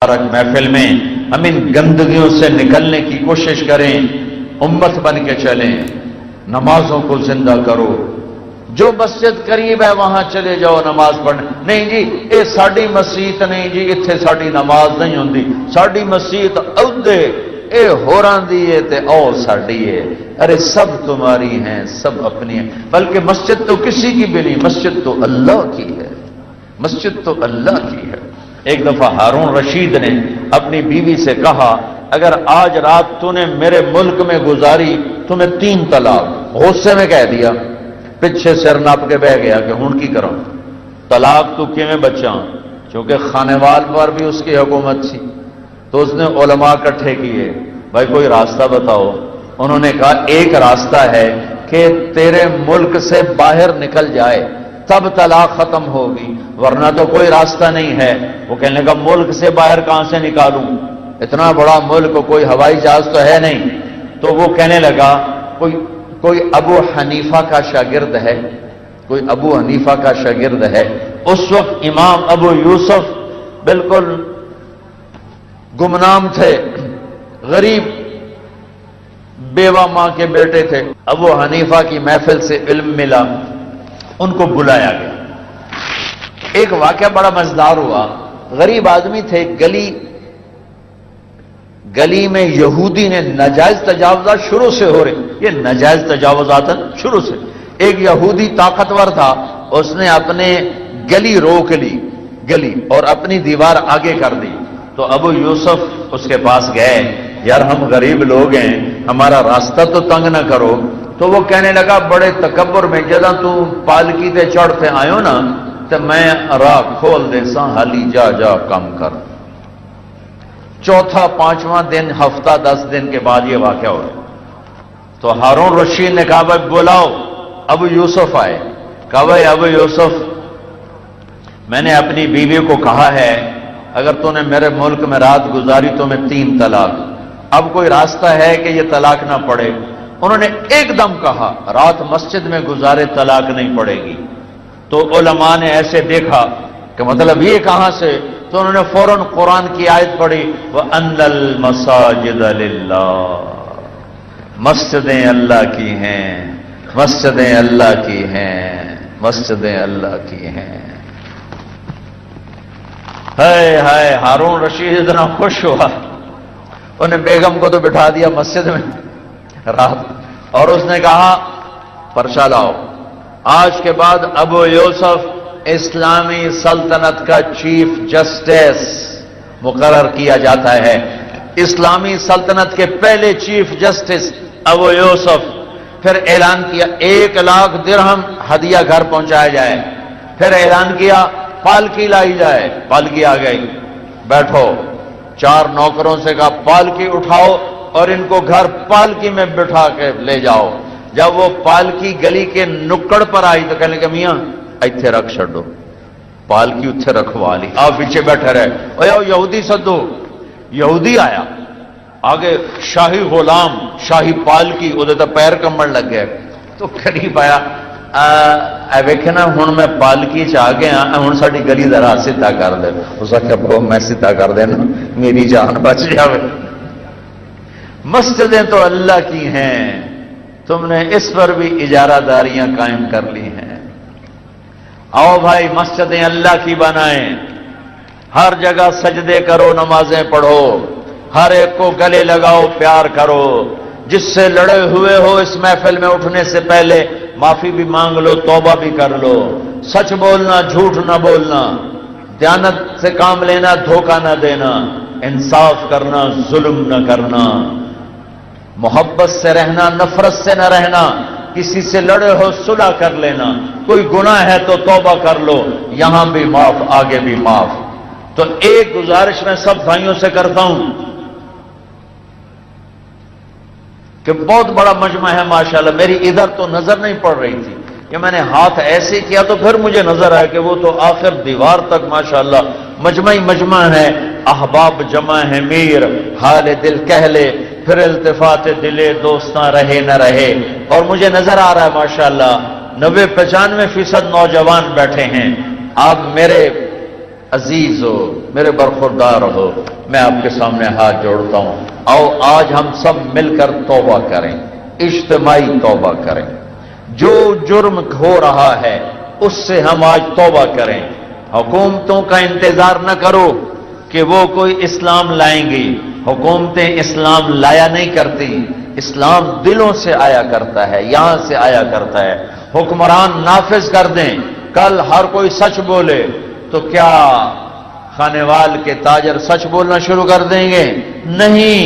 محفل میں ہم ان گندگیوں سے نکلنے کی کوشش کریں، امت بن کے چلیں، نمازوں کو زندہ کرو۔ جو مسجد قریب ہے وہاں چلے جاؤ نماز پڑھنے۔ نہیں جی یہ ساڈی مسجد نہیں جی، اتنے ساڈی نماز نہیں ہوندی، ساڈی مسجد عہدے اے ہوراں دی ہے تے او ساڈی ہے۔ ارے سب تمہاری ہیں، سب اپنی ہیں، بلکہ مسجد تو کسی کی بھی نہیں، مسجد تو اللہ کی ہے، مسجد تو اللہ کی ہے۔ ایک دفعہ ہارون رشید نے اپنی بیوی سے کہا اگر آج رات تو نے میرے ملک میں گزاری تمہیں 3 طلاق۔ غصے میں کہہ دیا، پیچھے سر ناپ کے بہ گیا کہ ہن کی کروں، طلاق تو کیویں بچاں، چونکہ خانے وال پر بھی اس کی حکومت تھی۔ تو اس نے علماء اکٹھے کیے، بھائی کوئی راستہ بتاؤ۔ انہوں نے کہا ایک راستہ ہے کہ تیرے ملک سے باہر نکل جائے تب طلاق ختم ہوگی، ورنہ تو کوئی راستہ نہیں ہے۔ وہ کہنے لگا ملک سے باہر کہاں سے نکالوں، اتنا بڑا ملک، کوئی ہوائی جہاز تو ہے نہیں۔ تو وہ کہنے لگا کوئی ابو حنیفہ کا شاگرد ہے، کوئی ابو حنیفہ کا شاگرد ہے۔ اس وقت امام ابو یوسف بالکل گمنام تھے، غریب بیوہ ماں کے بیٹے تھے۔ ابو حنیفہ کی محفل سے علم ملا، ان کو بلایا گیا۔ ایک واقعہ بڑا مزیدار ہوا، غریب آدمی تھے، گلی میں یہودی نے ناجائز تجاوزات شروع سے ہو رہے، یہ ناجائز تجاوزات شروع سے۔ ایک یہودی طاقتور تھا، اس نے اپنے گلی روک لی، گلی اور اپنی دیوار آگے کر دی۔ تو ابو یوسف اس کے پاس گئے، یار ہم غریب لوگ ہیں، ہمارا راستہ تو تنگ نہ کرو۔ تو وہ کہنے لگا بڑے تکبر میں، جدہ تو پالکی تے چڑھتے آئے ہو نا تو میں راہ کھول دے سا، حالی جا کام کر۔ چوتھا 5واں دن، ہفتہ 10 دن کے بعد یہ واقعہ ہوا۔ تو ہارون رشید نے کہا بھائی بلاؤ۔ ابو یوسف آئے، کہا بھائی ابو یوسف میں نے اپنی بیوی کو کہا ہے اگر تو نے میرے ملک میں رات گزاری تو میں 3 طلاق، اب کوئی راستہ ہے کہ یہ طلاق نہ پڑے؟ انہوں نے ایک دم کہا رات مسجد میں گزارے طلاق نہیں پڑے گی۔ تو علماء نے ایسے دیکھا کہ مطلب یہ کہاں سے؟ تو انہوں نے فوراً قرآن کی آیت پڑھی، وَأَنَّ الْمَسَاجِدَ لِلَّهِ، مسجدیں اللہ کی ہیں، مسجدیں اللہ کی ہیں، مسجدیں اللہ کی ہیں۔ ہائے ہارون رشید اتنا خوش ہوا، انہیں بیگم کو تو بٹھا دیا مسجد میں رات، اور اس نے کہا پرچہ لاؤ، آج کے بعد ابو یوسف اسلامی سلطنت کا چیف جسٹس مقرر کیا جاتا ہے۔ اسلامی سلطنت کے پہلے چیف جسٹس ابو یوسف۔ پھر اعلان کیا 1 لاکھ درہم ہدیہ گھر پہنچایا جائے۔ پھر اعلان کیا پالکی لائی جائے، پالکی آ گئی، بیٹھو۔ 4 نوکروں سے کہا پالکی اٹھاؤ اور ان کو گھر پالکی میں بٹھا کے لے جاؤ۔ جب وہ پالکی گلی کے نکڑ پر آئی تو کہنے لگا میاں ایتھے رکھ چھڈو، پالکی اتھے رکھوا لی، آپ پیچھے بیٹھے رہے۔ اوے یہودی سدو، یہودی آیا، آگے شاہی غلام، شاہی پالکی، ادھر تو پیر کمبن لگ گئے۔ تو قریب آیا، ویکھنا ہن میں پالکی چ آ گیا، ہن ساڈی گلی دا راہ سیدھا کر دے۔ اس آخیا بہو میں سیدھا کر دینا، میری جان بچ جاوے۔ مسجدیں تو اللہ کی ہیں، تم نے اس پر بھی اجارہ داریاں قائم کر لی ہیں۔ آؤ بھائی مسجدیں اللہ کی بنائیں، ہر جگہ سجدے کرو، نمازیں پڑھو، ہر ایک کو گلے لگاؤ، پیار کرو۔ جس سے لڑے ہوئے ہو اس محفل میں اٹھنے سے پہلے معافی بھی مانگ لو، توبہ بھی کر لو۔ سچ بولنا، جھوٹ نہ بولنا، دیانت سے کام لینا، دھوکہ نہ دینا، انصاف کرنا، ظلم نہ کرنا، محبت سے رہنا، نفرت سے نہ رہنا، کسی سے لڑے ہو صلح کر لینا، کوئی گناہ ہے تو توبہ کر لو، یہاں بھی معاف، آگے بھی معاف۔ تو ایک گزارش میں سب بھائیوں سے کرتا ہوں کہ بہت بڑا مجمع ہے ماشاءاللہ، میری ادھر تو نظر نہیں پڑ رہی تھی، کہ میں نے ہاتھ ایسے کیا تو پھر مجھے نظر آیا کہ وہ تو آخر دیوار تک ماشاءاللہ مجمع ہی مجمع ہے۔ احباب جمع ہے میر، حال دل کہہ لے، پھر التفات دلے دوستاں رہے نہ رہے۔ اور مجھے نظر آ رہا ہے ماشاءاللہ 90-95% نوجوان بیٹھے ہیں۔ آپ میرے عزیز ہو، میرے برخوردار ہو، میں آپ کے سامنے ہاتھ جوڑتا ہوں، آؤ آج ہم سب مل کر توبہ کریں، اجتماعی توبہ کریں۔ جو جرم ہو رہا ہے اس سے ہم آج توبہ کریں۔ حکومتوں کا انتظار نہ کرو کہ وہ کوئی اسلام لائیں گی، حکومتیں اسلام لایا نہیں کرتی، اسلام دلوں سے آیا کرتا ہے، یہاں سے آیا کرتا ہے۔ حکمران نافذ کر دیں، کل ہر کوئی سچ بولے تو کیا خانیوال کے تاجر سچ بولنا شروع کر دیں گے؟ نہیں،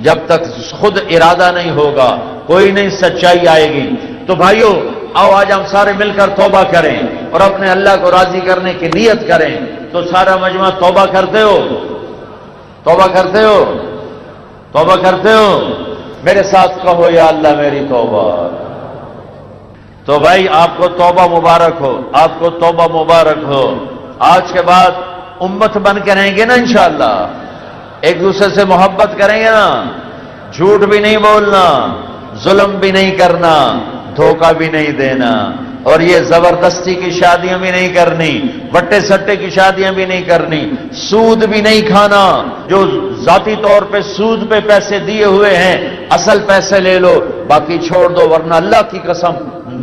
جب تک خود ارادہ نہیں ہوگا کوئی نہیں سچائی آئے گی۔ تو بھائیو آؤ آج ہم سارے مل کر توبہ کریں اور اپنے اللہ کو راضی کرنے کی نیت کریں۔ تو سارا مجمع توبہ کرتے ہو؟ توبہ کرتے ہو؟ توبہ کرتے ہو؟ میرے ساتھ کہو یا اللہ میری توبہ۔ تو بھائی آپ کو توبہ مبارک ہو، آپ کو توبہ مبارک ہو۔ آج کے بعد امت بن کے رہیں گے نا انشاءاللہ، ایک دوسرے سے محبت کریں گے نا، جھوٹ بھی نہیں بولنا، ظلم بھی نہیں کرنا، دھوکہ بھی نہیں دینا، اور یہ زبردستی کی شادیاں بھی نہیں کرنی، وٹے سٹے کی شادیاں بھی نہیں کرنی، سود بھی نہیں کھانا۔ جو ذاتی طور پہ سود پہ پیسے دیے ہوئے ہیں اصل پیسے لے لو، باقی چھوڑ دو، ورنہ اللہ کی قسم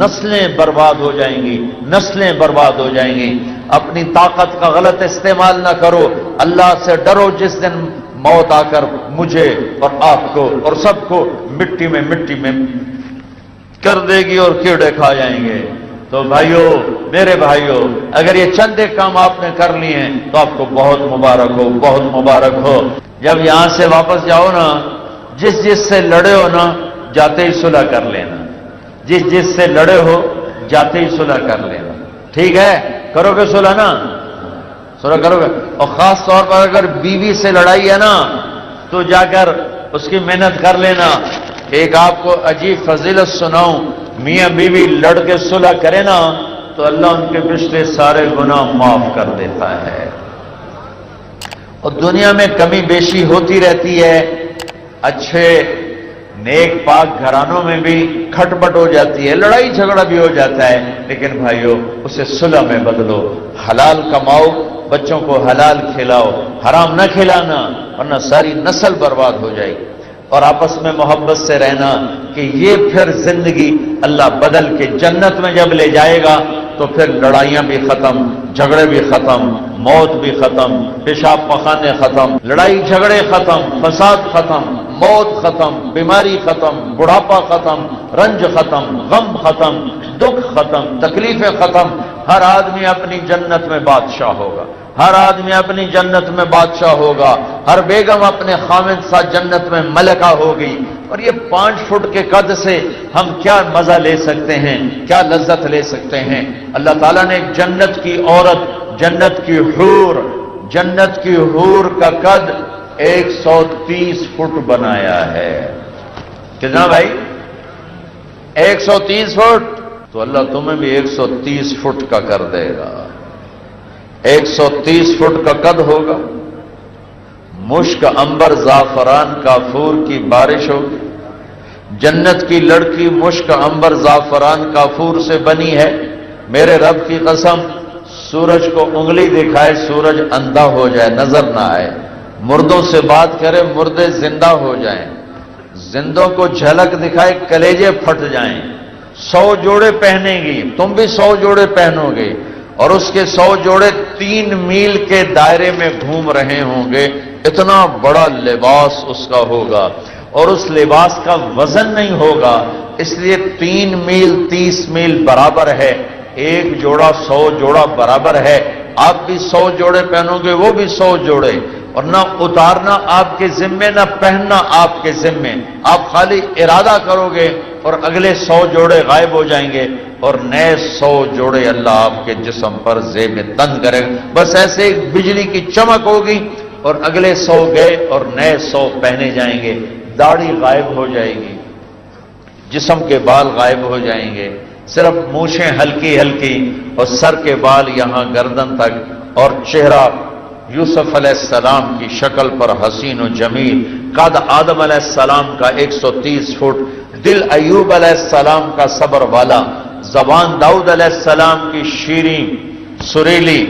نسلیں برباد ہو جائیں گی، نسلیں برباد ہو جائیں گی۔ اپنی طاقت کا غلط استعمال نہ کرو، اللہ سے ڈرو، جس دن موت آ کر مجھے اور آپ کو اور سب کو مٹی میں کر دے گی اور کیڑے کھا جائیں گے۔ تو بھائیو، میرے بھائیو، اگر یہ چند ایک کام آپ نے کر لیے ہیں تو آپ کو بہت مبارک ہو، بہت مبارک ہو۔ جب یہاں سے واپس جاؤ نا، جس سے لڑے ہو نا جاتے ہی صلح کر لینا، جس سے لڑے ہو جاتے ہی صلح کر لینا، ٹھیک ہے؟ کرو گے صلح نا؟ صلح کرو گے؟ اور خاص طور پر اگر بیوی سے لڑائی ہے نا تو جا کر اس کی محنت کر لینا۔ ایک آپ کو عجیب فضیلت سناؤں، میاں بیوی لڑ کے صلح کرے نا تو اللہ ان کے پچھلے سارے گناہ معاف کر دیتا ہے۔ اور دنیا میں کمی بیشی ہوتی رہتی ہے، اچھے نیک پاک گھرانوں میں بھی کھٹپٹ ہو جاتی ہے، لڑائی جھگڑا بھی ہو جاتا ہے، لیکن بھائیو اسے صلح میں بدلو، حلال کماؤ، بچوں کو حلال کھلاؤ، حرام نہ کھلانا ورنہ ساری نسل برباد ہو جائے گی۔ اور آپس میں محبت سے رہنا کہ یہ پھر زندگی اللہ بدل کے جنت میں جب لے جائے گا تو پھر لڑائیاں بھی ختم، جھگڑے بھی ختم، موت بھی ختم، پیشاب پخانے ختم، لڑائی جھگڑے ختم، فساد ختم، موت ختم، بیماری ختم، بڑھاپا ختم، رنج ختم، غم ختم، دکھ ختم، تکلیفیں ختم۔ ہر آدمی اپنی جنت میں بادشاہ ہوگا، ہر آدمی اپنی جنت میں بادشاہ ہوگا، ہر بیگم اپنے خامد ساتھ جنت میں ملکہ ہوگی۔ اور یہ 5 فٹ کے قد سے ہم کیا مزہ لے سکتے ہیں، کیا لذت لے سکتے ہیں؟ اللہ تعالیٰ نے جنت کی عورت، جنت کی حور کا قد 130 فٹ بنایا ہے۔ کتنا بھائی؟ 130 فٹ؟ تو اللہ تمہیں بھی 130 فٹ کا کر دے گا، 130 فٹ کا قد ہوگا، مشک عنبر زعفران کافور کی بارش ہوگی۔ جنت کی لڑکی مشک عنبر زعفران کافور سے بنی ہے۔ میرے رب کی قسم، سورج کو انگلی دکھائے سورج اندھا ہو جائے، نظر نہ آئے، مردوں سے بات کرے مردے زندہ ہو جائیں، زندوں کو جھلک دکھائے کلیجے پھٹ جائیں۔ 100 جوڑے پہنے گی، تم بھی 100 جوڑے پہنو گے، اور اس کے 100 جوڑے 3 میل کے دائرے میں گھوم رہے ہوں گے۔ اتنا بڑا لباس اس کا ہوگا، اور اس لباس کا وزن نہیں ہوگا، اس لیے 3 میل 30 میل برابر ہے، ایک جوڑا 100 جوڑا برابر ہے۔ آپ بھی 100 جوڑے پہنو گے، وہ بھی 100 جوڑے، اور نہ اتارنا آپ کے ذمے، نہ پہننا آپ کے ذمے۔ آپ خالی ارادہ کرو گے اور اگلے 100 جوڑے غائب ہو جائیں گے، اور نئے 100 جوڑے اللہ آپ کے جسم پر زیب تن کرے گا۔ بس ایسے ایک بجلی کی چمک ہوگی اور اگلے 100 گئے اور نئے 100 پہنے جائیں گے۔ داڑھی غائب ہو جائے گی، جسم کے بال غائب ہو جائیں گے، صرف مونچھیں ہلکی ہلکی اور سر کے بال یہاں گردن تک، اور چہرہ یوسف علیہ السلام کی شکل پر حسین و جمیل، قد آدم علیہ السلام کا 130 فٹ، دل ایوب علیہ السلام کا صبر والا، زبان داؤد علیہ السلام کی شیریں سریلی،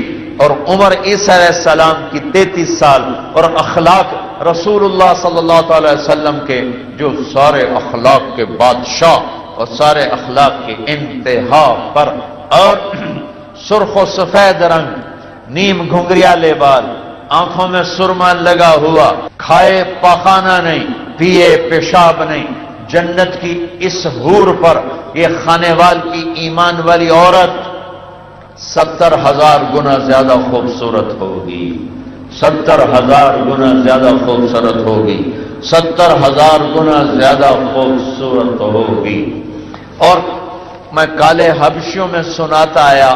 اور عمر عیسیٰ علیہ السلام کی 33 سال، اور اخلاق رسول اللہ صلی اللہ تعالی وسلم کے جو سارے اخلاق کے بادشاہ اور سارے اخلاق کی انتہا پر، اور سرخ و سفید رنگ، نیم گھنگریالے بال، آنکھوں میں سرما لگا ہوا، کھائے پاخانہ نہیں، پیے پیشاب نہیں، جنت کی اس حور پر یہ خانے وال کی ایمان والی عورت 70,000 گنا زیادہ خوبصورت ہوگی، 70,000 گنا زیادہ خوبصورت ہوگی، 70,000 گنا زیادہ خوبصورت ہوگی۔ اور میں کالے حبشیوں میں سناتا آیا،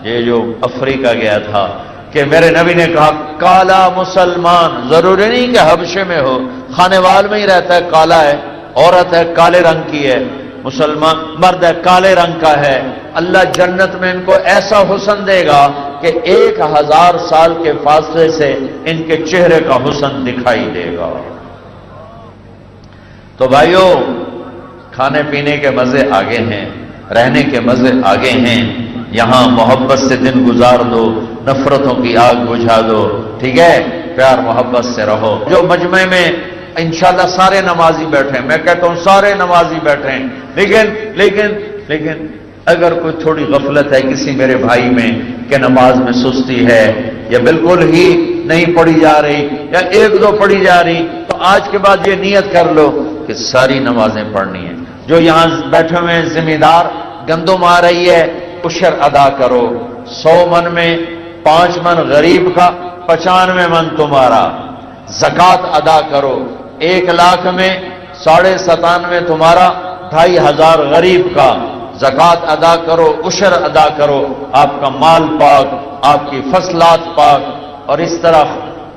یہ جو افریقہ گیا تھا، کہ میرے نبی نے کہا کالا مسلمان، ضروری نہیں کہ حبشے میں ہو، خانے وال میں ہی رہتا ہے، کالا ہے، عورت ہے کالے رنگ کی ہے، مسلمان مرد ہے کالے رنگ کا ہے، اللہ جنت میں ان کو ایسا حسن دے گا کہ 1000 سال کے فاصلے سے ان کے چہرے کا حسن دکھائی دے گا۔ تو بھائیو، کھانے پینے کے مزے آگے ہیں، رہنے کے مزے آگے ہیں، یہاں محبت سے دن گزار دو، نفرتوں کی آگ بجھا دو، ٹھیک ہے، پیار محبت سے رہو۔ جو مجمع میں انشاءاللہ سارے نمازی بیٹھے ہیں، میں کہتا ہوں سارے نمازی بیٹھے ہیں، لیکن اگر کوئی تھوڑی غفلت ہے کسی میرے بھائی میں کہ نماز میں سستی ہے، یا بالکل ہی نہیں پڑھی جا رہی، یا 1-2 پڑھی جا رہی، تو آج کے بعد یہ نیت کر لو کہ ساری نمازیں پڑھنی ہیں۔ جو یہاں بیٹھے ہوئے ذمہ دار، گندم آ رہی ہے، عشر ادا کرو، 100 من میں 5 من غریب کا، 95 من تمہارا، زکوٰۃ ادا کرو، 1 لاکھ میں 97.5 تمہارا، 2500 غریب کا، زکوٰۃ ادا کرو، عشر ادا کرو، آپ کا مال پاک، آپ کی فصلات پاک۔ اور اس طرح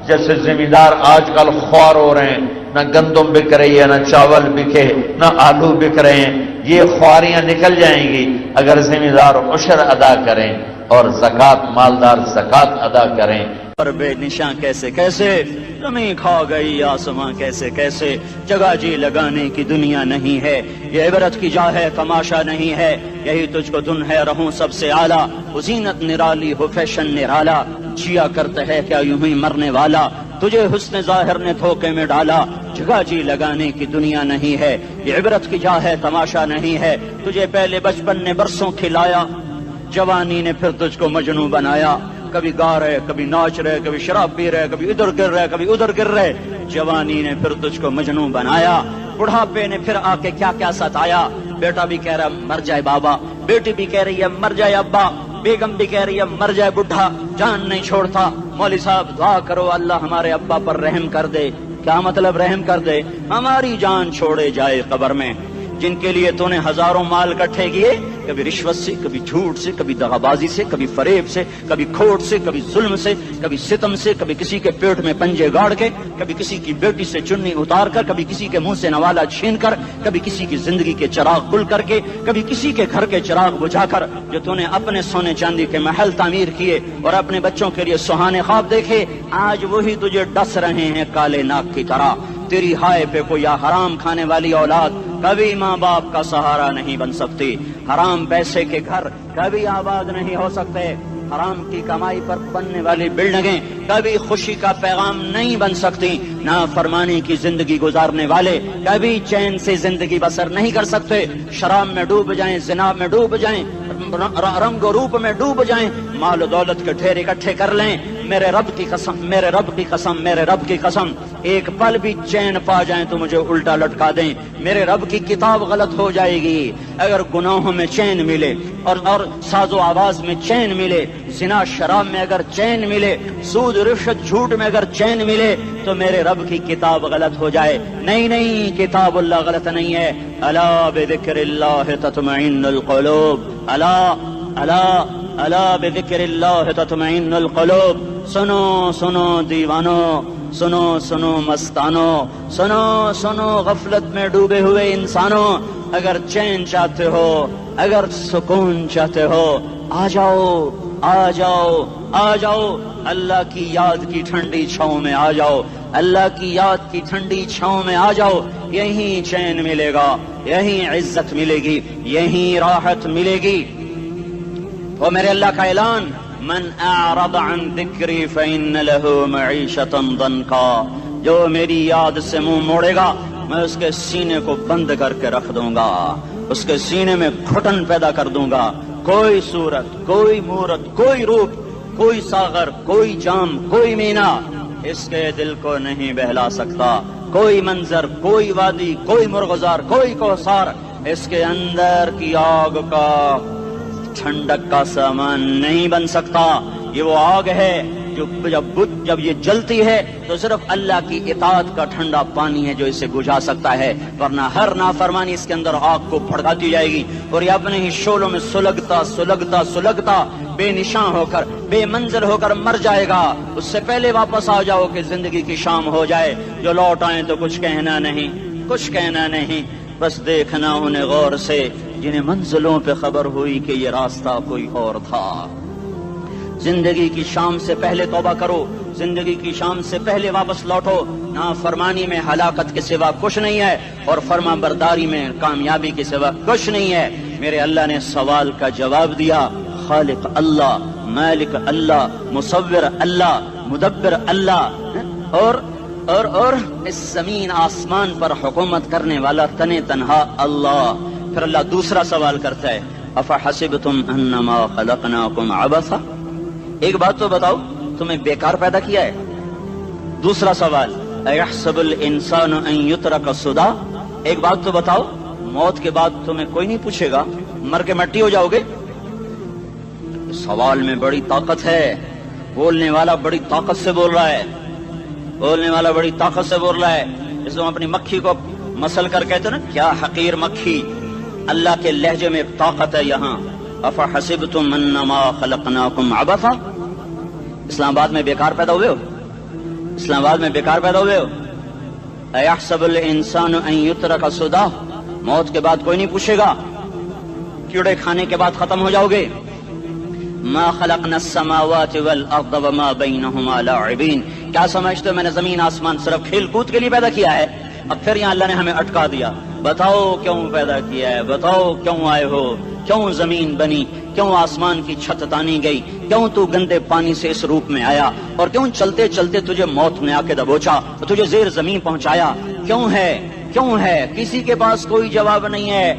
جیسے ذمہ دار آج کل خوار ہو رہے ہیں، نہ گندم بک رہی ہے، نہ چاول بکے، نہ آلو بک رہے ہیں، یہ خواریاں نکل جائیں گی اگر ذمہ دار عشر ادا کریں اور زکوٰۃ، مالدار زکوٰۃ ادا کریں۔ پر بے نشاں کیسے کیسے زمین کھا گئی آسماں کیسے کیسے، جگہ جی لگانے کی دنیا نہیں ہے، یہ عبرت کی جا ہے تماشا نہیں ہے، یہی تجھ کو دن ہے رہوں سب سے اعلیٰ، زینت نرالی ہو فیشن نرالا، جیا کرتا ہے کیا یوں ہی مرنے والا، تجھے حسن ظاہر نے دھوکے میں ڈالا، جگہ جی لگانے کی دنیا نہیں ہے، یہ عبرت کی جا ہے تماشا نہیں ہے، تجھے پہلے بچپن نے برسوں کھلایا، جوانی نے پھر تجھ کو مجنوں بنایا، کبھی گا رہے کبھی ناچ رہے کبھی شراب پی رہے کبھی ادھر گر رہے کبھی ادھر گر رہے، جوانی نے پھر تجھ کو مجنوں بنایا، بڑھاپے نے پھر آ کے کیا کیا ستایا، بیٹا بھی کہہ رہا مر جائے بابا، بیٹی بھی کہہ رہی ہے مر جائے ابا، بیگم بھی کہہ رہی ہے مر جائے بڈھا، جان نہیں چھوڑتا، مولوی صاحب دعا کرو اللہ ہمارے ابا پر رحم کر دے، کیا مطلب رحم کر دے، ہماری جان چھوڑے جائے قبر میں، جن کے لیے تو نے ہزاروں مال اکٹھے کیے، کبھی رشوت سے کبھی جھوٹ سے کبھی دغابازی سے کبھی فریب سے کبھی کھوٹ سے کبھی ظلم سے کبھی ستم سے، کبھی کسی کے پیٹ میں پنجے گاڑ کے، کبھی کسی کی بیٹی سے چنی اتار کر، کبھی کسی کے منہ سے نوالا چھین کر، کبھی کسی کی زندگی کے چراغ کھل کر کے، کبھی کسی کے گھر کے چراغ بجھا کر، جو تو نے اپنے سونے چاندی کے محل تعمیر کیے اور اپنے بچوں کے لیے سہانے خواب دیکھے، آج وہی تجھے ڈس رہے ہیں کالے ناک کی طرح، تیری ہائے پہ کوئی حرام کھانے والی اولاد کبھی ماں باپ کا سہارا نہیں بن سکتی، حرام پیسے کے گھر کبھی آباد نہیں ہو سکتے، حرام کی کمائی پر بننے والی بلڈنگیں کبھی خوشی کا پیغام نہیں بن سکتی، نافرمانی کی زندگی گزارنے والے کبھی چین سے زندگی بسر نہیں کر سکتے، شراب میں ڈوب جائیں، زنا میں ڈوب جائیں، رنگ و روپ میں ڈوب جائیں، مال و دولت کے ڈھیر اکٹھے کر لیں، میرے رب کی قسم میرے رب کی قسم میرے رب کی قسم، ایک پل بھی چین پا جائیں تو مجھے الٹا لٹکا دیں، میرے رب کی کتاب غلط ہو جائے گی، اگر گناہوں میں چین ملے اور ساز و آواز میں چین ملے، زنا شراب میں اگر چین ملے، سود رشوت جھوٹ میں اگر چین ملے تو میرے رب کی کتاب غلط ہو جائے، نہیں کتاب اللہ غلط نہیں ہے، الا بذکر اللہ تطمئن القلوب، الا بذکر اللہ تطمئن القلوب، سنو دیوانو، سنو مستانو، سنو غفلت میں ڈوبے ہوئے انسانوں، اگر چین چاہتے ہو، اگر سکون چاہتے ہو، آ جاؤ اللہ کی یاد کی ٹھنڈی چھاؤں میں آ جاؤ، اللہ کی یاد کی ٹھنڈی چھاؤں میں آ جاؤ، یہیں چین ملے گا، یہیں عزت ملے گی، یہیں راحت ملے گی۔ وہ میرے اللہ کا اعلان من اعرض عن ذکری فإن له معیشۃ ضنکا، جو میری یاد سے منہ موڑے گا میں اس کے سینے کو بند کر کے رکھ دوں گا، اس کے سینے میں گھٹن پیدا کر دوں گا، کوئی صورت، کوئی مورت، کوئی روپ، کوئی ساغر، کوئی جام، کوئی مینا اس کے دل کو نہیں بہلا سکتا، کوئی منظر، کوئی وادی، کوئی مرغزار، کوئی کوثر اس کے اندر کی آگ کا ٹھنڈک کا سامان نہیں بن سکتا۔ یہ وہ آگ ہے جو جب یہ جلتی ہے تو صرف اللہ کی اطاعت کا ٹھنڈا پانی ہے جو اسے بجھا سکتا ہے، ورنہ ہر نافرمانی اس کے اندر آگ کو بھڑکاتی جائے گی اور یہ اپنے ہی شعلوں میں سلگتا بے نشان ہو کر، بے منزل ہو کر مر جائے گا۔ اس سے پہلے واپس آ جاؤ کہ زندگی کی شام ہو جائے، جو لوٹ آئیں تو کچھ کہنا نہیں، بس دیکھنا انہیں غور سے جنہیں منزلوں پہ خبر ہوئی کہ یہ راستہ کوئی اور تھا۔ زندگی کی شام سے پہلے توبہ کرو، زندگی کی شام سے پہلے واپس لوٹو۔ نافرمانی میں ہلاکت کے سوا کچھ نہیں ہے اور فرما برداری میں کامیابی کے سوا کچھ نہیں ہے۔ میرے اللہ نے سوال کا جواب دیا، خالق اللہ، مالک اللہ، مصور اللہ، مدبر اللہ، اور اس زمین آسمان پر حکومت کرنے والا تنے تنہا اللہ۔ پھر اللہ دوسرا سوال کرتا ہے، افحسبتم انما خلقناکم عبثا، ایک بات تو بتاؤ تمہیں بیکار پیدا کیا ہے؟ دوسرا سوال، ایحسب الانسان ان یترک سدی، ایک بات تو بتاؤ موت کے بعد تمہیں کوئی نہیں پوچھے گا، مر کے مٹی ہو جاؤ گے؟ سوال میں بڑی طاقت ہے، بولنے والا بڑی طاقت سے بول رہا ہے، جس کو ہم اپنی مکھی کو مسل کر کہتے ہیں نا، کیا حقیر مکھی، اللہ کے لہجے میں طاقت ہے یہاں۔ افحسبتم انما خلقناکم عبثا، اسلام آباد میں بیکار پیدا ہوئے ہو؟ ایحسب الانسان ان یترک سدی، موت کے بعد کوئی نہیں پوچھے گا، کیڑے کھانے کے بعد ختم ہو جاؤ گے۔ ما خلقنا السماوات والارض وما بینہما لاعبین، کیا سمجھتے ہو میں نے زمین آسمان صرف کھیل کود کے لیے پیدا کیا ہے؟ اب پھر یہاں اللہ نے ہمیں اٹکا دیا، بتاؤ کیوں پیدا کیا ہے، بتاؤ کیوں آئے ہو، کیوں زمین بنی، کیوں آسمان کی چھت تانی گئی، کیوں تو گندے پانی سے اس روپ میں آیا، اور کیوں چلتے چلتے تجھے موت نے آ کے دبوچا، تجھے زیر زمین پہنچایا، کیوں ہے؟ کسی کے پاس کوئی جواب نہیں ہے،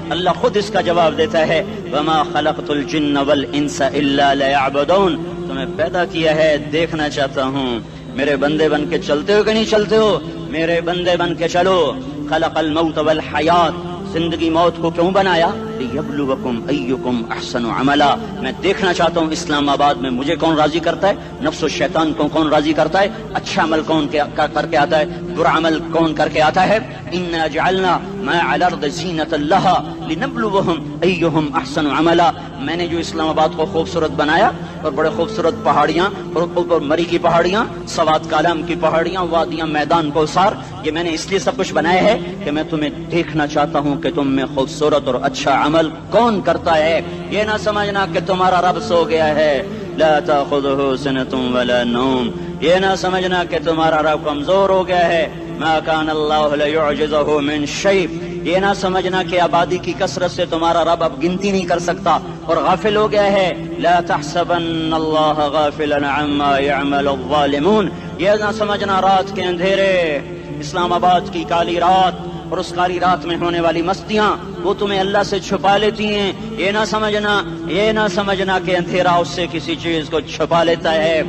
اللہ خود اس کا جواب دیتا ہے، وما خلقت الجن والانس الا لیعبدون، تمہیں پیدا کیا ہے دیکھنا چاہتا ہوں میرے بندے بن کے چلتے ہو کہ نہیں چلتے ہو، میرے بندے بن کے چلو۔ خلق الموت والحیات، زندگی موت کو کیوں بنایا؟ لیبلوکم ایکم احسن عملا، میں دیکھنا چاہتا ہوں اسلام آباد میں مجھے کون راضی کرتا ہے، نفس و شیطان کو کون راضی کرتا ہے، اچھا عمل کون کر کے آتا ہے، برا عمل کون کر کے آتا ہے۔ انا جعلنا ما علی الارض زینۃ لها لنبلوہم ایہم احسن عملا، میں نے جو اسلام آباد کو خوبصورت بنایا اور بڑے خوبصورت پہاڑیاں اور اوپر مری کی پہاڑیاں، سوات کالام کی پہاڑیاں، وادیاں، میدان کوثر، یہ میں نے اس لیے سب کچھ بنایا ہے کہ میں تمہیں دیکھنا چاہتا ہوں کہ تم میں خوبصورت اور اچھا عمل کون کرتا ہے۔ یہ نہ سمجھنا کہ تمہارا رب سو گیا ہے، لا تاخذہ سنۃ ولا نوم، یہ نہ سمجھنا کہ تمہارا رب کمزور ہو گیا ہے، ما کان اللہ لیعجزہ من شیء، یہ نہ سمجھنا کہ آبادی کی کثرت سے تمہارا رب اب گنتی نہیں کر سکتا اور غافل ہو گیا ہے، لا تحسبن اللہ غافلا عما يعمل الظالمون، یہ نہ سمجھنا رات کے اندھیرے، اسلام آباد کی کالی رات اور اس کالی رات میں ہونے والی مستیاں وہ تمہیں اللہ سے چھپا لیتی ہیں، یہ نہ سمجھنا کہ اندھیرا اس سے کسی چیز کو چھپا لیتا ہے۔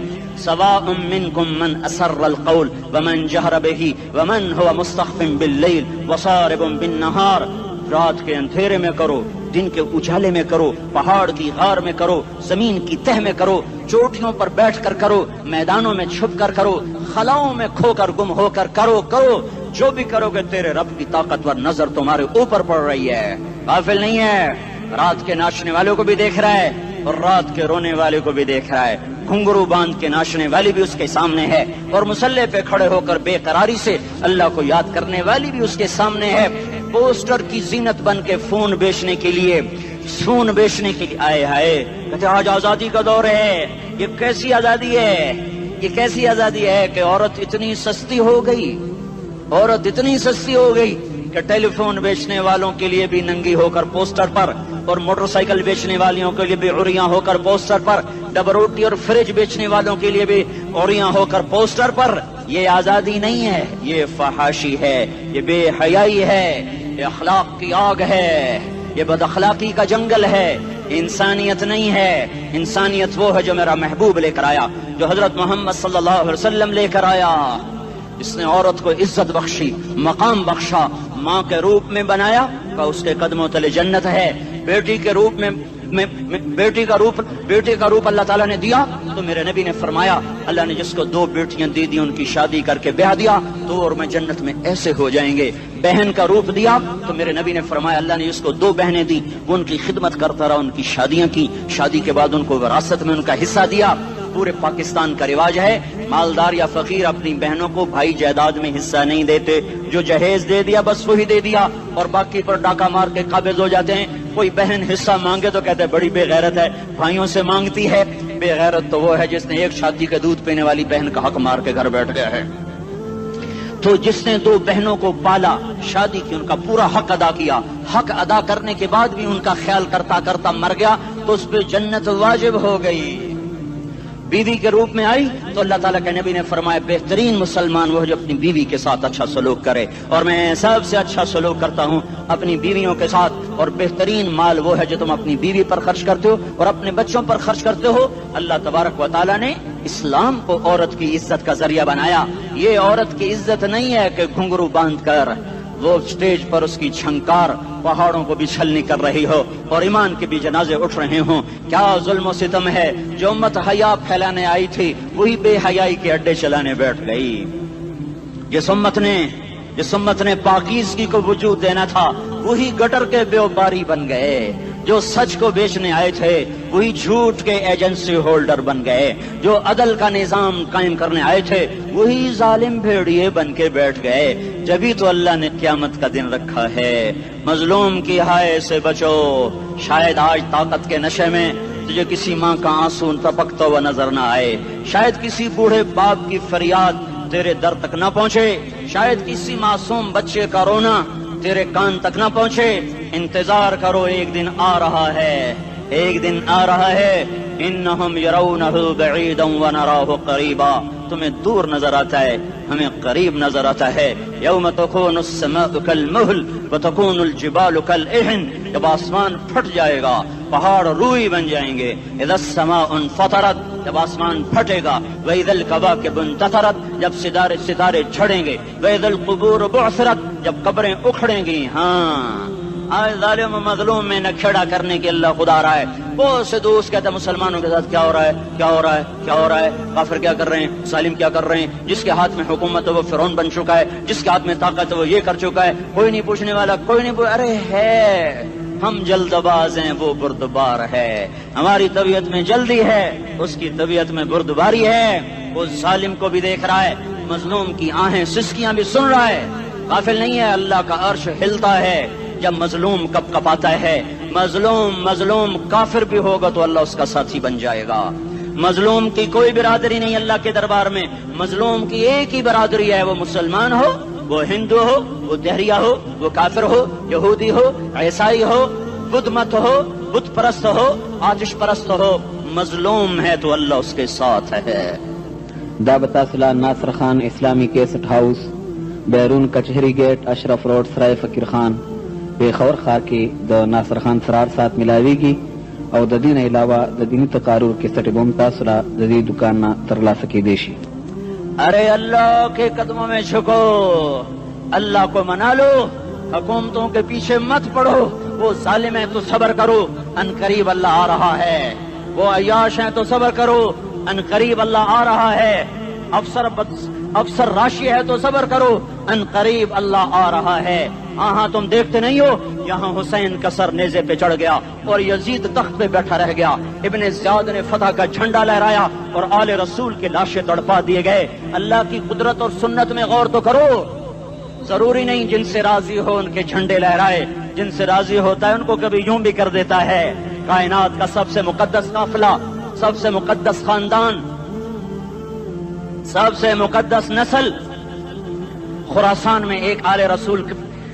سواء منکم من اسر القول ومن جہر بہ ومن هو مستخف باللیل وصارب بالنہار، رات کے اندھیرے میں کرو، دن کے اجالے میں کرو، پہاڑ کی غار میں کرو، زمین کی تہ میں کرو، چوٹیوں پر بیٹھ کر کرو، میدانوں میں چھپ کر کرو، خلاؤں میں کھو کر گم ہو کر کرو، جو بھی کرو گے تیرے رب کی طاقتور نظر تمہارے اوپر پڑ رہی ہے، غافل نہیں ہے، رات کے ناچنے والوں کو بھی دیکھ رہا ہے اور رات کے رونے والے کو بھی دیکھ رہا ہے، گھنگرو باندھ کے ناچنے والی بھی اس کے سامنے ہے اور مسلح پہ کھڑے ہو کر بے قراری سے اللہ کو یاد کرنے والی بھی اس کے سامنے ہے، پوسٹر کی زینت بن کے فون بیچنے کے لیے آئے ہائے کہتے آج آزادی کا دور ہے، یہ کیسی آزادی ہے کہ عورت اتنی سستی ہو گئی کہ ٹیلی فون بیچنے والوں کے لیے بھی ننگی ہو کر پوسٹر پر اور موٹر سائیکل بیچنے والیوں کے لیے بھی عریاں ہو کر پوسٹر پر، ڈبل روٹی اور فریج بیچنے والوں کے لیے بھی عریاں ہو کر پوسٹر پر. یہ آزادی نہیں ہے، یہ فحاشی ہے، یہ بے حیائی ہے، یہ اخلاق کی آگ ہے، یہ بد اخلاقی کا جنگل ہے. انسانیت نہیں ہے. انسانیت وہ ہے جو میرا محبوب لے کر آیا، جو حضرت محمد صلی اللہ علیہ وسلم لے کر آیا، جس نے عورت کو عزت بخشی، مقام بخشا، ماں کے روپ میں بنایا کہ اس کے قدموں تلے جنت ہے. بیٹی کے روپ میں بیٹی کا روپ اللہ تعالیٰ نے دیا تو میرے نبی نے فرمایا اللہ نے جس کو 2 بیٹیاں دی ان کی شادی کر کے بیاہ دیا تو اور میں جنت میں ایسے ہو جائیں گے. بہن کا روپ دیا تو میرے نبی نے فرمایا اللہ نے جس کو 2 بہنیں دی وہ ان کی خدمت کرتا رہا، ان کی شادیاں کی، شادی کے بعد ان کو وراثت میں ان کا حصہ دیا. پورے پاکستان کا رواج ہے مالدار یا فقیر اپنی بہنوں کو بھائی جائیداد میں حصہ نہیں دیتے. جو جہیز دے دیا بس وہی دے دیا اور باقی پر ڈاکہ مار کے قابض ہو جاتے ہیں. کوئی بہن حصہ مانگے تو کہتے ہیں بڑی بے غیرت ہے، بھائیوں سے مانگتی ہے. بے غیرت تو وہ ہے جس نے ایک شادی کے دودھ پینے والی بہن کا حق مار کے گھر بیٹھ گیا ہے. تو جس نے 2 بہنوں کو پالا، شادی کی، ان کا پورا حق ادا کیا، حق ادا کرنے کے بعد بھی ان کا خیال کرتا کرتا مر گیا تو اس پہ جنت واجب ہو گئی. بیوی کے روپ میں آئی تو اللہ تعالیٰ کے نبی نے فرمایا بہترین مسلمان وہ جو اپنی بیوی کے ساتھ اچھا سلوک کرے، اور میں سب سے اچھا سلوک کرتا ہوں اپنی بیویوں کے ساتھ. اور بہترین مال وہ ہے جو تم اپنی بیوی پر خرچ کرتے ہو اور اپنے بچوں پر خرچ کرتے ہو. اللہ تبارک و تعالیٰ نے اسلام کو عورت کی عزت کا ذریعہ بنایا. یہ عورت کی عزت نہیں ہے کہ گھنگرو باندھ کر وہ اسٹیج پر اس کی چھنکار پہاڑوں کو بھی چھلنی کر رہی ہو اور ایمان کے بھی جنازے اٹھ رہے ہوں. کیا ظلم و ستم ہے. جو امت حیا پھیلانے آئی تھی وہی بے حیائی کے اڈے چلانے بیٹھ گئی. جس امت نے پاکیزگی کو وجود دینا تھا وہی گٹر کے بیوباری بن گئے. جو سچ کو بیچنے آئے تھے وہی جھوٹ کے ایجنسی ہولڈر بن گئے. جو عدل کا نظام قائم کرنے آئے تھے وہی ظالم بھیڑیے بن کے بیٹھ گئے. جبھی تو اللہ نے قیامت کا دن رکھا ہے. مظلوم کی ہائے سے بچو. شاید آج طاقت کے نشے میں تجھے کسی ماں کا آنسو ٹپکتا ہوا نظر نہ آئے، شاید کسی بوڑھے باپ کی فریاد تیرے در تک نہ پہنچے، شاید کسی معصوم بچے کا رونا تیرے کان تک نہ پہنچے. انتظار کرو، ایک دن آ رہا ہے، ایک دن آ رہا ہے. انہم یرونہ بعیدا ونراہ قریبا. تمہیں دور نظر آتا ہے، ہمیں قریب نظر آتا ہے. یوم تکون السماء کالمہل وتکون الجبال کالعہن. جب آسمان پھٹ جائے گا پہاڑ روئی بن جائیں گے. اذا السماء انفطرت. جب آسمان پھٹے گا. واذا الکواکب انتثرت. جب ستارے جھڑیں گے. واذا القبور بعثرت. جب قبریں اکھڑیں گی. ہاں آج ظالم و مظلوم میں نہ کھیڑا کرنے کے اللہ خدا رہا ہے. بہت سے دوست کہتے ہیں مسلمانوں کے ساتھ کیا ہو رہا ہے، کیا ہو رہا ہے، کیا ہو رہا ہے، کافر کیا کر رہے ہیں، ظالم کیا کر رہے ہیں. جس کے ہاتھ میں حکومت ہے وہ فرعون بن چکا ہے، جس کے ہاتھ میں طاقت ہے وہ یہ کر چکا ہے. کوئی نہیں پوچھنے والا، کوئی نہیں ارے ہے ہم جلد باز ہیں وہ بردبار ہے. ہماری طبیعت میں جلدی ہے، اس کی طبیعت میں بردباری ہے. وہ ظالم کو بھی دیکھ رہا ہے، مظلوم کی آہیں سسکیاں بھی سن رہا ہے. غافل نہیں ہے. اللہ کا عرش ہلتا ہے جب مظلوم کپ کپاتا ہے. مظلوم کافر بھی ہوگا تو اللہ اس کا ساتھی بن جائے گا. مظلوم کی کوئی برادری نہیں اللہ کے دربار میں. مظلوم کی ایک ہی برادری ہے، وہ مسلمان ہو، وہ ہندو ہو، وہ دہریہ ہو، وہ کافر ہو، یہودی ہو، عیسائی ہو، بدھ مت ہو، بت پرست ہو، آتش پرست ہو. مظلوم ہے تو اللہ اس کے ساتھ ہے. دابتاصلہ ناصر خان اسلامی کیسٹ ہاؤس، بیرون کچہری گیٹ، اشرف روڈ، سرائے فقیر خان. بے خور خار کی د ناصر خان سرار ساتھ ملاوی گی اور د دین علاوہ د دینی تقارر کے سٹی بمتا سلا جدید دکان نہ ترلا سکی دیشی. ارے اللہ کے قدموں میں جھکو، اللہ کو منا لو، حکومتوں کے پیچھے مت پڑو. وہ ظالم ہے تو صبر کرو، ان قریب اللہ آ رہا ہے. وہ عیاش ہیں تو صبر کرو، ان قریب اللہ آ رہا ہے. افسر راشی ہے تو صبر کرو، ان قریب اللہ آ رہا ہے. ہاں تم دیکھتے نہیں ہو یہاں حسین کا سر نیزے پہ چڑھ گیا اور یزید تخت پہ بیٹھا رہ گیا. ابن زیاد نے فتح کا جھنڈا لہرایا اور آل رسول کے لاشیں تڑپا دیے گئے. اللہ کی قدرت اور سنت میں غور تو کرو. ضروری نہیں جن سے راضی ہو ان کے جھنڈے لہرائے، جن سے راضی ہوتا ہے ان کو کبھی یوں بھی کر دیتا ہے. کائنات کا سب سے مقدس قافلہ، سب سے مقدس خاندان، سب سے مقدس نسل، خراسان میں ایک آل رسول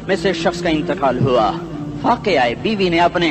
میں سے شخص کا انتقال ہوا. واقعہ ہے بیوی نے اپنے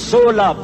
16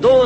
2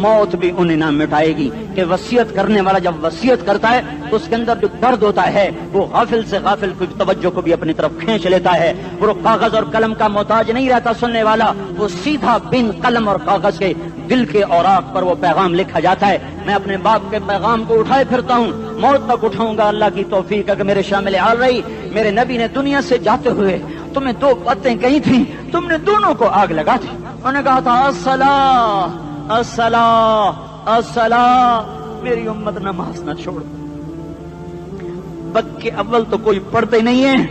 موت بھی انہیں نہ مٹائے گی کہ وصیت کرنے والا جب وصیت کرتا ہے تو اس کے اندر جو درد ہوتا ہے وہ غافل سے غافل کی توجہ کو بھی اپنی طرف کھینچ لیتا ہے. وہ کاغذ اور قلم کا محتاج نہیں رہتا سننے والا, وہ سیدھا بن قلم اور کاغذ کے دل کے اوراق پر وہ پیغام لکھا جاتا ہے. میں اپنے باپ کے پیغام کو اٹھائے پھرتا ہوں, موت تک اٹھاؤں گا. اللہ کی توفیق ہے کہ میرے شامل حال رہی, میرے نبی نے دنیا سے جاتے ہوئے تمہیں دو باتیں کہی تھی, تم نے دونوں کو آگ لگا دی. انہوں نے کہا تھا الصلاۃ الصلاۃ الصلاۃ, میری امت نماز نہ چھوڑ. بکے اول تو کوئی پڑھتے نہیں ہیں,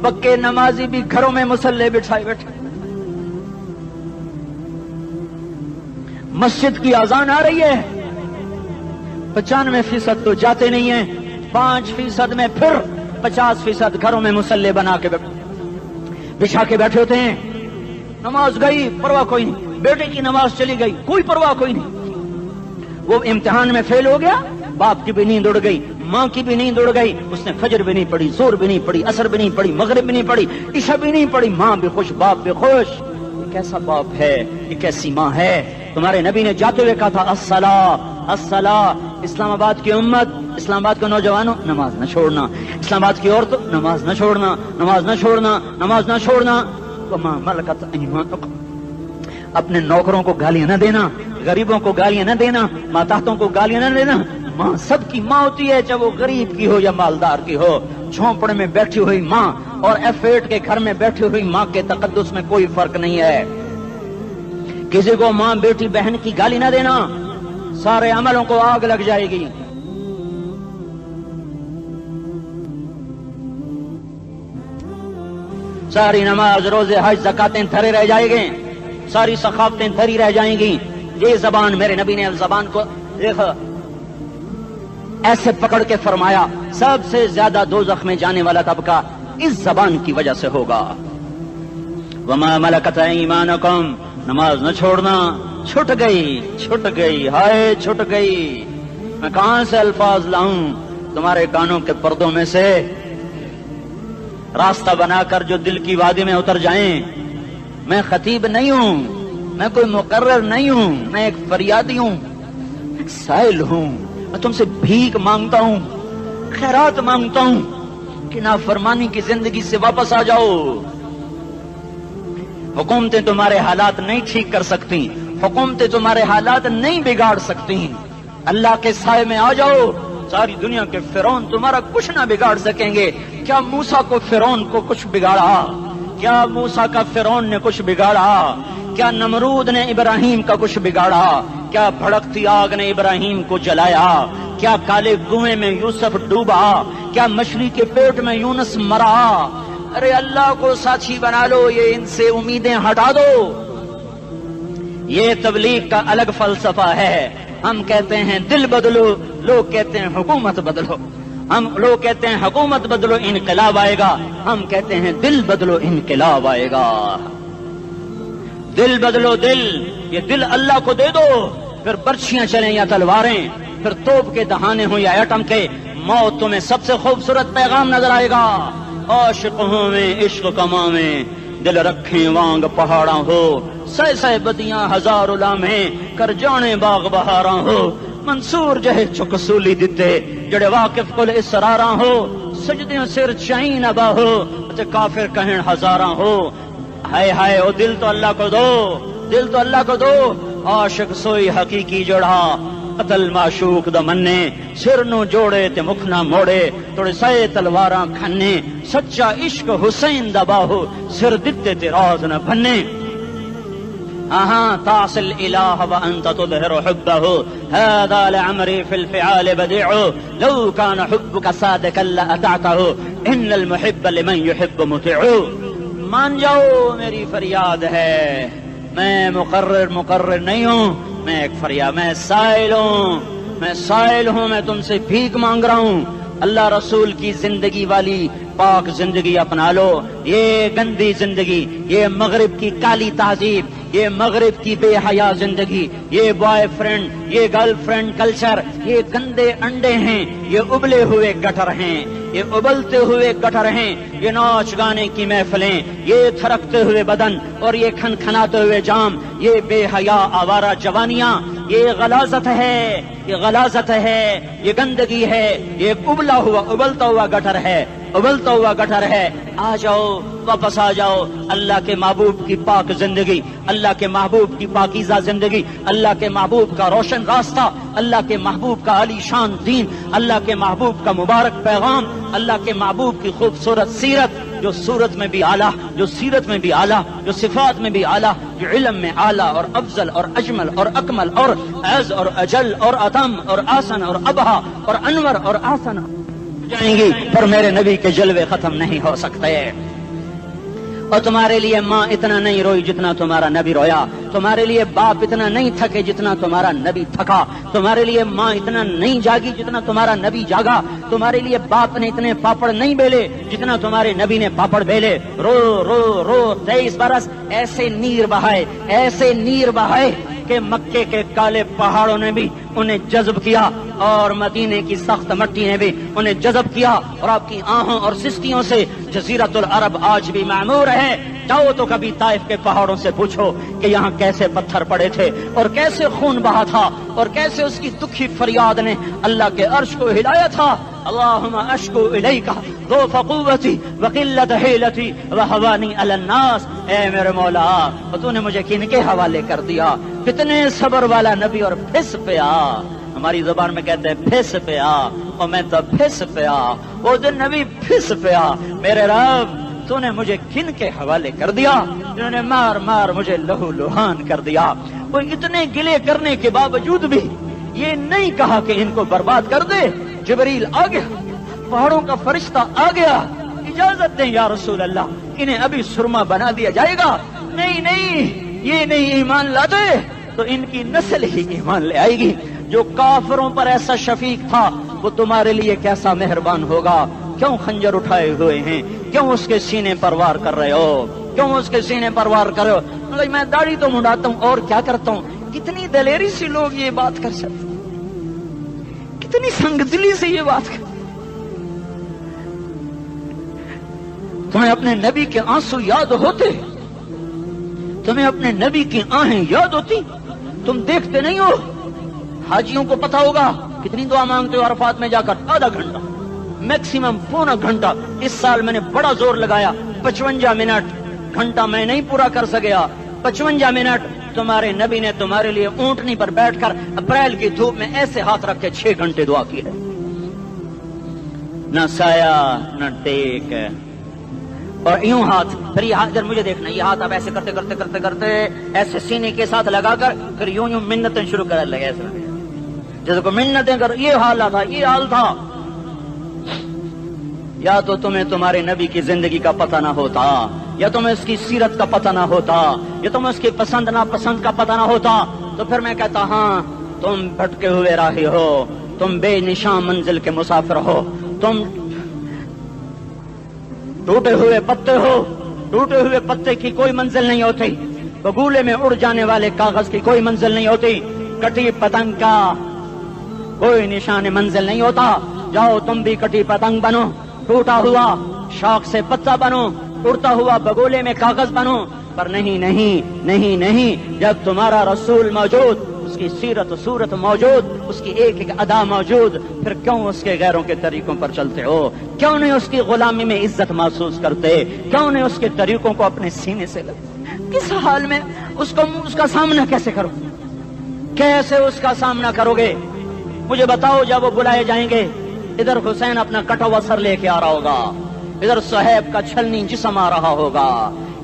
بکے نمازی بھی گھروں میں مصلے بٹھائے بیٹھے. مسجد کی اذان آ رہی ہے, 95% تو جاتے نہیں ہیں, 5% میں پھر 50% گھروں میں مصلے بنا کے بچھا کے بیٹھے ہوتے ہیں. نماز گئی پرواہ کوئی نہیں, بیٹے کی نماز چلی گئی کوئی پرواہ کوئی نہیں. وہ امتحان میں فیل ہو گیا, باپ کی بھی نیند اڑ گئی, ماں کی بھی نیند اڑ گئی, اس نے فجر بھی نہیں پڑھی, ظہر بھی نہیں پڑھی, عصر بھی نہیں پڑھی, مغرب بھی نہیں پڑھی, عشاء بھی نہیں پڑھی. ماں بھی خوش, باپ بھی خوش. یہ کیسا باپ ہے, یہ کیسی ماں ہے. تمہارے نبی نے جاتے ہوئے کہا تھا الصلاۃ الصلاۃ. اسلام آباد کی امت, اسلام آباد کے نوجوانوں, نماز نہ چھوڑنا. اسلام آباد کی عورتوں, نماز نہ چھوڑنا, نماز نہ چھوڑنا, نماز نہ چھوڑنا. وما ملکت ایمانکم, اپنے نوکروں کو گالیاں نہ دینا, غریبوں کو گالیاں نہ دینا, ماتحتوں کو گالیاں نہ دینا. ماں سب کی ماں ہوتی ہے, چاہے وہ غریب کی ہو یا مالدار کی ہو. جھونپڑے میں بیٹھی ہوئی ماں اور F8 کے گھر میں بیٹھی ہوئی ماں کے تقدس میں کوئی فرق نہیں ہے. کسی کو ماں بیٹی بہن کی گالی نہ دینا, سارے عملوں کو آگ لگ جائے گی. ساری نماز, روزے, حج, زکاتیں دھرے رہ جائیں گے, ساری ثقافتیں دھری رہ جائیں گی. یہ زبان, میرے نبی نے زبان کو ایسے پکڑ کے فرمایا سب سے زیادہ دوزخ میں جانے والا طبقہ اس زبان کی وجہ سے ہوگا. وما ملکت ایمانکم, نماز نہ چھوڑنا. چھٹ گئی ہائے چھٹ گئی. میں کہاں سے الفاظ لاؤں تمہارے کانوں کے پردوں میں سے, راستہ بنا کر جو دل کی وادی میں اتر جائیں. میں خطیب نہیں ہوں, میں کوئی مقرر نہیں ہوں, میں ایک فریادی ہوں, ایک سائل ہوں. میں تم سے بھیک مانگتا ہوں, خیرات مانگتا ہوں کہ نافرمانی کی زندگی سے واپس آ جاؤ. حکومتیں تمہارے حالات نہیں ٹھیک کر سکتی, حکومتیں تمہارے حالات نہیں بگاڑ سکتی. اللہ کے سائے میں آ جاؤ, ساری دنیا کے فرعون تمہارا کچھ نہ بگاڑ سکیں گے. کیا موسیٰ کو فرعون کو کچھ بگاڑا؟ کیا موسیٰ کا فرعون نے کچھ بگاڑا؟ کیا نمرود نے ابراہیم کا کچھ بگاڑا؟ کیا بھڑکتی آگ نے ابراہیم کو جلایا؟ کیا کالے کنویں میں یوسف ڈوبا؟ کیا مچھلی کے پیٹ میں یونس مرا؟ ارے اللہ کو ساتھی بنا لو, یہ ان سے امیدیں ہٹا دو. یہ تبلیغ کا الگ فلسفہ ہے. ہم کہتے ہیں دل بدلو, لوگ کہتے ہیں حکومت بدلو. لوگ کہتے ہیں حکومت بدلو انقلاب آئے گا, ہم کہتے ہیں دل بدلو انقلاب آئے گا. دل بدلو دل, یہ دل اللہ کو دے دو, پھر برچیاں چلیں یا تلواریں, پھر توپ کے دہانے ہوں یا ایٹم کے, موت تمہیں سب سے خوبصورت پیغام نظر آئے گا. عاشق ہوں میں عشق کما میں, دل رکھیں وانگ پہاڑاں ہو, سہ بدیاں ہزار لامیں, کر جانے باغ بہاراں ہو. منصور جہے چکسولی دیتے, جڑے واقف کل اسراراں ہو, سجدیں سر چائیں نبا ہو, کافر کہیں ہزاراں ہو. ہائے ہائے او دل تو اللہ کو دو, دل تو اللہ کو دو. عاشق سوئی حقیقی جڑا, قتل معشوق دا مننے, سر نو جوڑے تے مکھ نہ موڑے, توڑے سائے تلواراں کھنے, سچا عشق حسین دا باہو, سر دتے تے راز نہ بھنے. تعصي الإله وأنت تظهر حبه, هذا لعمري في الفعال بديع, لو كان حبك صادقا لأطعته, إن المحب لمن يحب مطيع. مان جاؤ میری فریاد ہے, میں مقرر نہیں ہوں, میں ایک فریاد, میں سائل ہوں, میں تم سے بھیک مانگ رہا ہوں. اللہ رسول کی زندگی والی پاک زندگی اپنا لو. یہ گندی زندگی, یہ مغرب کی کالی تہذیب, یہ مغرب کی بے حیا زندگی، یہ بوائے فرینڈ، یہ گرل فرینڈ کلچر، یہ گندے انڈے ہیں، یہ ابلے ہوئے گٹر ہیں، یہ ابلتے ہوئے گٹر ہیں، یہ ناچ گانے کی محفلیں، یہ تھرکتے ہوئے بدن اور یہ کھنکھناتے ہوئے جام، یہ بے حیا آوارہ جوانیاں، یہ غلاظت ہے، یہ غلاظت ہے، یہ گندگی ہے، یہ ابلا ہوا ابلتا ہوا گٹر ہے، ابلتا ہوا گٹر ہے۔ آ جاؤ، واپس آ جاؤ اللہ کے محبوب کی پاک زندگی، اللہ کے محبوب کی پاکیزہ زندگی، اللہ کے محبوب کا روشن راستہ، اللہ کے محبوب کا عالی شان دین، اللہ کے محبوب کا مبارک پیغام، اللہ کے محبوب کی خوبصورت سیرت، جو صورت میں بھی اعلیٰ، جو سیرت میں بھی اعلیٰ، جو صفات میں بھی اعلیٰ، جو علم میں اعلیٰ اور افضل اور اجمل اور اکمل اور اعز اور اجل اور اتم اور آسن اور ابہا اور انور اور آسن جائیں گی، پر میرے نبی کے جلوے ختم نہیں ہو سکتے۔ اور تمہارے لیے ماں اتنا نہیں روئی جتنا تمہارا نبی رویا، تمہارے لیے باپ اتنا نہیں تھکے جتنا تمہارا نبی تھکا، تمہارے لیے ماں اتنا نہیں جاگی جتنا تمہارا نبی جاگا، تمہارے لیے باپ نے اتنے پاپڑ نہیں بیلے جتنا تمہارے نبی نے پاپڑ بیلے۔ رو رو رو 23 برس ایسے نیر بہائے، ایسے نیر بہائے کہ مکے کے کالے پہاڑوں نے بھی انہیں جذب کیا اور مدینے کی سخت مٹی نے بھی انہیں جذب کیا، اور آپ کی آہوں اور سستیوں سے جزیرت العرب آج بھی معمور ہے۔ جاؤ تو کبھی طائف کے پہاڑوں سے پوچھو کہ یہاں کیسے پتھر پڑے تھے اور کیسے خون بہا تھا اور کیسے اس کی دکھی فریاد نے اللہ کے عرش کو ہلایا تھا۔ اللہم اشکو الیک ضعف قوتی وقلت حیلتی وہوانی علی الناس، اے میرے مولا تو نے مجھے کن کے حوالے کر دیا، کتنے صبر والا نبی اور پھس پیا، ہماری زبان میں کہتے ہیں پھس پیا، اور میں تو پھس پیا، وہ دن نبی پھس پیا، میرے رب تو نے مجھے کن کے حوالے کر دیا جنہوں نے مار مار مجھے لہو لہان کر دیا۔ وہ اتنے گلے کرنے کے باوجود بھی یہ نہیں کہا کہ ان کو برباد کر دے۔ جبریل آ گیا، پہاڑوں کا فرشتہ آ گیا، اجازت دیں یا رسول اللہ، انہیں ابھی سرما بنا دیا جائے گا۔ نہیں نہیں، یہ نہیں ایمان لاتے تو ان کی نسل ہی ایمان لے آئے گی۔ جو کافروں پر ایسا شفیق تھا وہ تمہارے لیے کیسا مہربان ہوگا۔ کیوں خنجر اٹھائے ہوئے ہیں، کیوں اس کے سینے پر وار کر رہے ہو، کیوں اس کے سینے پر وار کر رہے ہو؟ میں داڑھی تو منڈاتا ہوں اور کیا کرتا ہوں۔ کتنی دلیری سے لوگ یہ بات کر سکتے، کتنی سنگدلی سے یہ بات کر۔ تمہیں اپنے نبی کے آنسو یاد ہوتے، تمہیں اپنے نبی کی آہیں یاد ہوتی، تم دیکھتے نہیں ہو۔ حاجیوں کو پتا ہوگا کتنی دعا مانگتے ہو عرفات میں جا کر، آدھا گھنٹہ میکسیمم پونا گھنٹہ۔ اس سال میں نے بڑا زور لگایا، 55 منٹ، گھنٹہ میں نہیں پورا کر سکیا، 55 منٹ تمہارے نبی نے تمہارے لیے اونٹنی پر بیٹھ کر اپریل کی دھوپ میں ایسے ہاتھ رکھ کے 6 گھنٹے دعا کی ہے۔ نہ سایہ نہ ٹیک، اور یوں ہاتھ، پھر یہ ہاتھ ادھر مجھے دیکھنا، یہ ہاتھ آپ ایسے کرتے کرتے کرتے کرتے ایسے سینے کے ساتھ لگا کر پھر یوں یوں منتیں شروع کر لگے، ایسے جیسے کو منتیں کر۔ یہ حال تھا، یہ حال تھا۔ یا تو تمہیں تمہارے نبی کی زندگی کا پتہ نہ ہوتا، یا تمہیں اس کی سیرت کا پتہ نہ ہوتا، یا تمہیں اس کی پسند ناپسند کا پتہ نہ ہوتا، تو پھر میں کہتا ہاں تم بھٹکے ہوئے راہی ہو، تم بے نشان منزل کے مسافر ہو، تم ٹوٹے ہوئے پتے ہو، ٹوٹے ہوئے پتے کی کوئی منزل نہیں ہوتی، بگولے میں اڑ جانے والے کاغذ کی کوئی منزل نہیں ہوتی، کٹی پتنگ کا کوئی نشان منزل نہیں ہوتا۔ جاؤ تم بھی کٹی پتنگ بنو، ٹوٹا ہوا شوق سے پتا بنو، اڑتا ہوا بگولے میں کاغذ بنو، پر نہیں نہیں نہیں نہیں، جب تمہارا رسول موجود، اس کی سیرت و صورت موجود، اس کی ایک ایک ادا موجود، پھر کیوں اس کے غیروں کے طریقوں پر چلتے ہو؟ کیوں نہیں اس کی غلامی میں عزت محسوس کرتے؟ کیوں نہیں اس کے طریقوں کو اپنے سینے سے لگتے؟ کس حال میں اس کا سامنا کیسے کرو، کیسے اس کا سامنا کرو گے؟ مجھے بتاؤ، جب وہ بلائے جائیں گے، ادھر حسین اپنا کٹا ہوا سر لے کے آ رہا ہوگا، ادھر صہیب کا چھلنی جسم آ رہا ہوگا،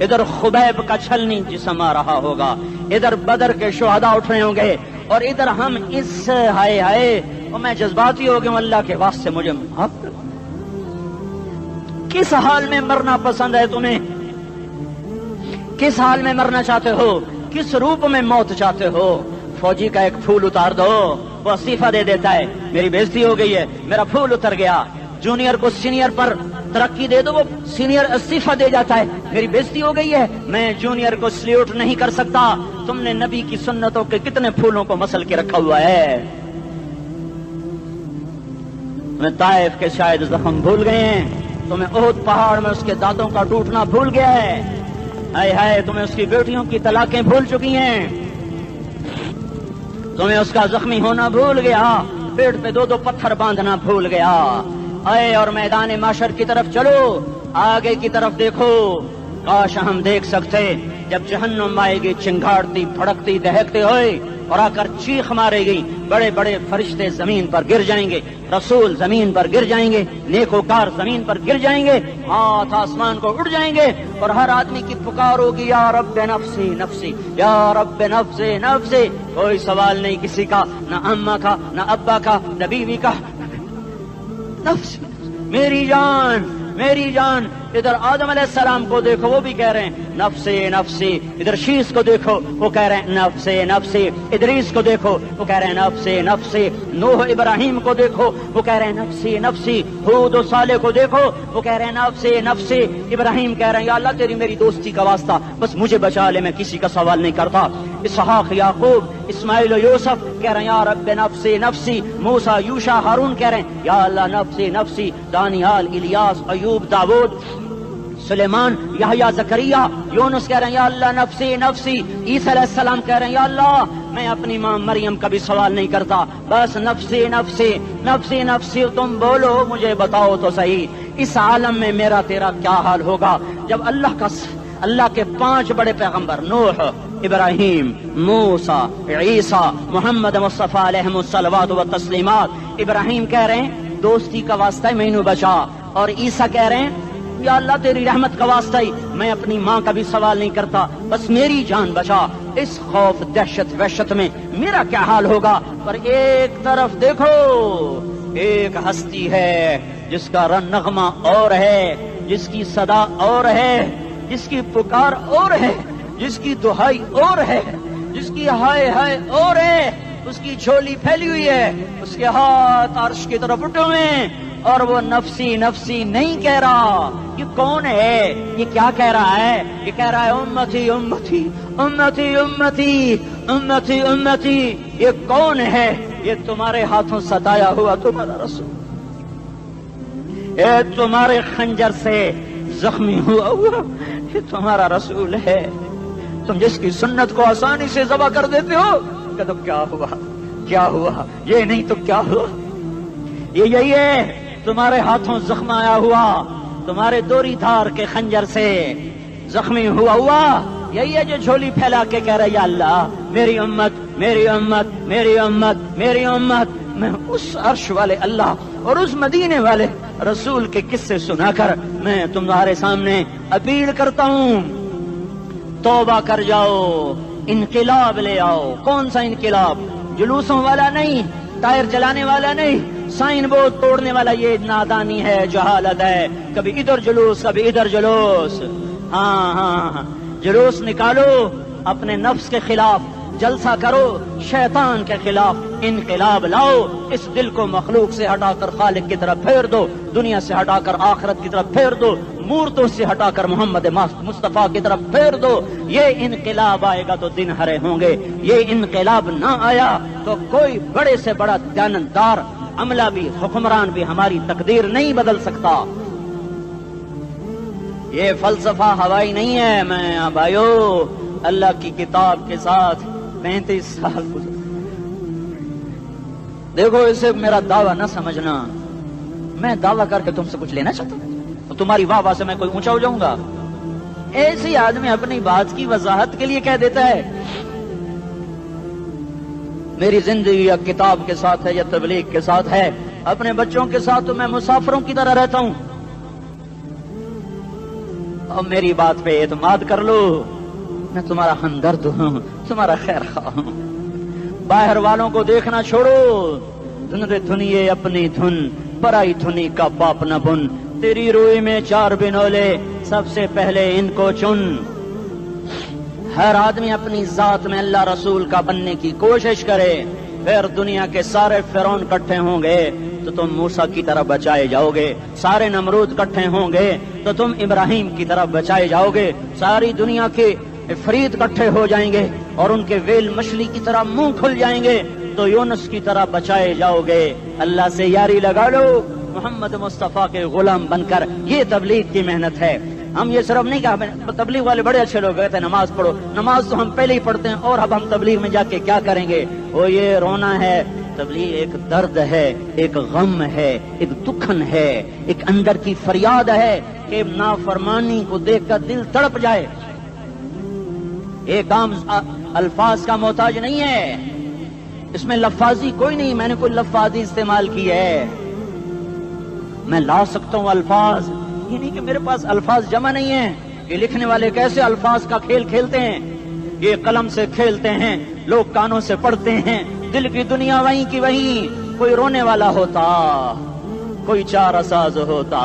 ادھر خبیب کا چھلنی جسم آ رہا ہوگا، ادھر بدر کے شہداء اٹھ رہے ہوں گے، اور ادھر ہم اس ہائے ہائے، اور میں جذباتی ہو گیا ہوں، اللہ کے واسطے مجھے معاف کر۔ کس حال میں مرنا پسند ہے تمہیں؟ کس حال میں مرنا چاہتے ہو؟ کس روپ میں موت چاہتے ہو؟ فوجی کا ایک پھول اتار دو، وہ استعفیٰ دے دیتا ہے، میری بےزتی ہو گئی ہے، میرا پھول اتر گیا۔ جونیئر کو سینئر پر ترقی دے دو وہ سینئر استعفیٰ دے جاتا ہے، میری بےزتی ہو گئی ہے، میں جونیئر کو سلیوٹ نہیں کر سکتا۔ تم نے نبی کی سنتوں کے کتنے پھولوں کو مسل کے رکھا ہوا ہے؟ تمہیں طائف کے شاید زخم بھول گئے ہیں، تمہیں احد پہاڑ میں اس کے دانتوں کا ٹوٹنا بھول گیا ہے، ہائے ہائے تمہیں اس کی بیٹیوں کی طلاقیں بھول چکی ہیں، تمہیں اس کا زخمی ہونا بھول گیا، پیٹ پہ دو دو پتھر باندھنا بھول گیا۔ آئے اور میدان معاشر کی طرف چلو، آگے کی طرف دیکھو۔ کاش ہم دیکھ سکتے جب جہنم آئے گی چنگاڑتی بھڑکتی دہکتے ہوئے اور آ کر چیخ مارے گی، بڑے بڑے فرشتے زمین پر گر جائیں گے، رسول زمین پر گر جائیں گے، نیکوکار زمین پر گر جائیں گے، ہاتھ آسمان کو اڑ جائیں گے، اور ہر آدمی کی پکار ہوگی یا رب نفسی نفسی، یا رب نفسی نفسی۔ کوئی سوال نہیں کسی کا، نہ اماں کا، نہ ابا کا، نہ بیوی کا، نفس میری جان میری جان۔ ادھر آدم علیہ السلام کو دیکھو وہ بھی کہہ رہے ہیں نفسی نفسی، ادھر شیش کو دیکھو وہ کہہ رہے ہیں نفسی نفسی، ادریس کو دیکھو وہ کہہ رہے ہیں نفسی نفسی، نوح ابراہیم کو دیکھو وہ کہہ رہے ہیں نفسی نفسی، ہود و صالح کو دیکھو وہ کہہ رہے ہیں نفسی نفسی، ابراہیم کہہ رہے ہیں یا اللہ تیری میری دوستی کا واسطہ بس مجھے بچا لے، میں کسی کا سوال نہیں کرتا۔ اسحاق یعقوب اسماعیل و یوسف کہہ رہے ہیں یا رب نفسی نفسی، موسیٰ یوشع ہارون کہہ رہے ہیں یا اللہ نفسی نفسی، دانیال الیاس ایوب داود سلیمان یحییٰ زکریا یونس کہہ رہے ہیں یا اللہ نفسی نفسی، عیسیٰ علیہ السلام کہہ رہے ہیں یا اللہ میں اپنی ماں مریم کا بھی سوال نہیں کرتا، بس نفسی نفسی نفسی نفسی۔ تم بولو مجھے بتاؤ تو صحیح اس عالم میں میرا تیرا کیا حال ہوگا جب اللہ کے 5 بڑے پیغمبر نوح، ابراہیم، موسیٰ، عیسیٰ، محمد مصطفیٰ علیہ الصلوات و تسلیمات، ابراہیم کہہ رہے ہیں دوستی کا واسطہ ہے مینوں بچا، اور عیسیٰ کہہ رہے ہیں یا اللہ تیری رحمت کا واسطہ ہی میں اپنی ماں کا بھی سوال نہیں کرتا، بس میری جان بچا۔ اس خوف دہشت وحشت میں میرا کیا حال ہوگا؟ پر ایک طرف دیکھو ایک ہستی ہے جس کا نغمہ اور ہے، جس کی صدا اور ہے، جس کی پکار اور ہے، جس کی دہائی اور ہے، جس کی ہائے ہائے اور ہے، اس کی جھولی پھیلی ہوئی ہے، اس کے ہاتھ عرش کی طرف اٹھے ہوئے ہیں، اور وہ نفسی نفسی نہیں کہہ رہا۔ یہ کون ہے؟ یہ کیا کہہ رہا ہے؟ یہ کہہ رہا ہے امتی امتی امتی امتی امتی امتی۔ یہ کون ہے؟ یہ تمہارے ہاتھوں ستایا ہوا تمہارا رسول، یہ تمہارے خنجر سے زخمی ہوا یہ تمہارا رسول ہے، تم جس کی سنت کو آسانی سے ذبح کر دیتے ہو۔ کہ تو کیا ہوا کیا ہوا؟ یہ نہیں تو کیا ہوا؟ یہ یہی ہے تمہارے ہاتھوں زخم آیا ہوا، تمہارے دوری دھار کے خنجر سے زخمی ہوا، یہی ہے جو جھولی پھیلا کے کہہ رہا ہے یا اللہ میری امت میری امت میری امت میری امت۔ میں اس عرش والے اللہ اور اس مدینے والے رسول کے قصے سنا کر میں تمہارے سامنے اپیل کرتا ہوں، توبہ کر جاؤ، انقلاب لے آؤ۔ کون سا انقلاب؟ جلوسوں والا نہیں، ٹائر جلانے والا نہیں، سائن بورڈ توڑنے والا، یہ نادانی ہے، جہالت ہے، کبھی ادھر جلوس کبھی ادھر جلوس۔ ہاں جلوس نکالو، اپنے نفس کے خلاف جلسہ کرو، شیطان کے خلاف انقلاب لاؤ، اس دل کو مخلوق سے ہٹا کر خالق کی طرف پھیر دو، دنیا سے ہٹا کر آخرت کی طرف پھیر دو، مورتوں سے ہٹا کر محمد مصطفیٰ کی طرف پھیر دو۔ یہ انقلاب آئے گا تو دن ہرے ہوں گے، یہ انقلاب نہ آیا تو کوئی بڑے سے بڑا دیانتدار عملہ بھی حکمران بھی ہماری تقدیر نہیں بدل سکتا۔ یہ فلسفہ ہوائی نہیں ہے۔ میں بھائیو اللہ کی کتاب کے ساتھ 35 سال گزرے، دیکھو اسے میرا دعویٰ نہ سمجھنا، میں دعویٰ کر کے تم سے کچھ لینا چاہتا ہوں، تمہاری واہ واہ سے میں کوئی اونچا ہو جاؤں گا؟ ایسی آدمی اپنی بات کی وضاحت کے لیے کہہ دیتا ہے میری زندگی یا کتاب کے ساتھ ہے یا تبلیغ کے ساتھ ہے، اپنے بچوں کے ساتھ تو میں مسافروں کی طرح رہتا ہوں، اور میری بات پہ اعتماد کر لو، میں تمہارا ہمدرد ہوں، تمہارا خیر خواہ ہوں۔ باہر والوں کو دیکھنا چھوڑو، دھن رے دھنیے اپنی دھن، پرائی دھنی کا پاپ نہ بن، تیری روئی میں 4 بنولے، سب سے پہلے ان کو چن۔ ہر آدمی اپنی ذات میں اللہ رسول کا بننے کی کوشش کرے، پھر دنیا کے سارے فرعون اکٹھے ہوں گے، تو تم موسیٰ کی طرف بچائے جاؤ گے، سارے نمرود کٹھے ہوں گے تو تم ابراہیم کی طرف بچائے جاؤ گے، ساری دنیا کے افریت کٹھے ہو جائیں گے اور ان کے ویل مچھلی کی طرح منہ کھل جائیں گے تو یونس کی طرح بچائے جاؤ گے۔ اللہ سے یاری لگا لو محمد مصطفیٰ کے غلام بن کر، یہ تبلیغ کی محنت ہے۔ ہم یہ صرف نہیں کہا، تبلیغ والے بڑے اچھے لوگ کہتے ہیں نماز پڑھو، نماز تو ہم پہلے ہی پڑھتے ہیں اور اب ہم تبلیغ میں جا کے کیا کریں گے؟ وہ یہ رونا ہے، تبلیغ ایک درد ہے، ایک غم ہے، ایک دکھن ہے، ایک اندر کی فریاد ہے کہ نافرمانی کو دیکھ کر دل تڑپ جائے۔ ایک عام الفاظ کا محتاج نہیں ہے، اس میں لفاظی کوئی نہیں، میں نے کوئی لفاظی استعمال کی ہے، میں لا سکتا ہوں الفاظ، یہ نہیں کہ میرے پاس الفاظ جمع نہیں ہیں۔ یہ لکھنے والے کیسے الفاظ کا کھیل کھیلتے ہیں، یہ قلم سے کھیلتے ہیں، لوگ کانوں سے پڑھتے ہیں، دل کی دنیا وہیں کی وہیں، کوئی رونے والا ہوتا، کوئی چارہ ساز ہوتا،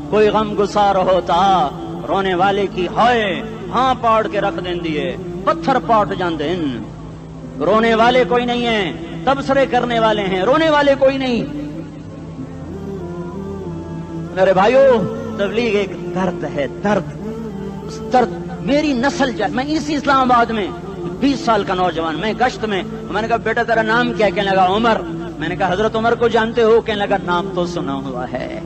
کوئی غم گسار ہوتا، رونے والے کی ہائے ہاں پاڑ کے رکھ دیں دیے، پتھر پاٹ جان دیں۔ رونے والے کوئی نہیں ہیں، تبصرے کرنے والے ہیں، رونے والے کوئی نہیں۔ میرے بھائیو، تبلیغ ایک درد ہے، درد، اس درد میری نسل جائے۔ میں اسی اسلام آباد میں 20 سال کا نوجوان، میں گشت میں نے کہا بیٹا تیرا نام کیا؟ کہنے لگا عمر۔ میں نے کہا حضرت عمر کو جانتے ہو؟ کہنے لگا نام تو سنا ہوا ہے۔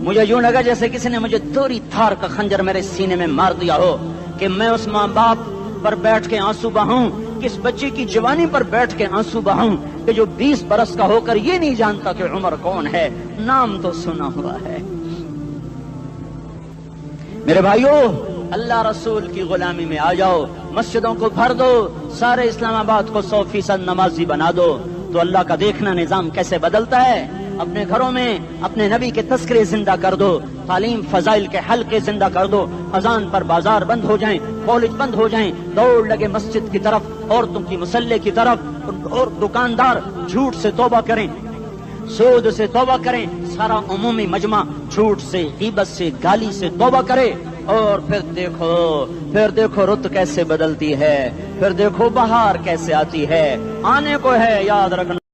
مجھے یوں لگا جیسے کسی نے مجھے دوری تھار کا خنجر میرے سینے میں مار دیا ہو کہ میں اس ماں باپ پر بیٹھ کے آنسو بہاؤں، کس بچے کی جوانی پر بیٹھ کے آنسو بہاؤں کہ جو 20 برس کا ہو کر یہ نہیں جانتا کہ عمر کون ہے، نام تو سنا ہوا ہے۔ میرے بھائیو، اللہ رسول کی غلامی میں آ جاؤ، مسجدوں کو بھر دو، سارے اسلام آباد کو 100% نمازی بنا دو تو اللہ کا دیکھنا نظام کیسے بدلتا ہے۔ اپنے گھروں میں اپنے نبی کے تذکرے زندہ کر دو، تعلیم فضائل کے حلقے زندہ کر دو، اذان پر بازار بند ہو جائیں، کالج بند ہو جائیں، دوڑ لگے مسجد کی طرف، عورتوں کی مصلے کی طرف، اور دکاندار جھوٹ سے توبہ کریں، سود سے توبہ کریں، سارا عمومی مجمع جھوٹ سے، غیبت سے، گالی سے توبہ کرے، اور پھر دیکھو رت کیسے بدلتی ہے، پھر دیکھو بہار کیسے آتی ہے، آنے کو ہے، یاد رکھنا۔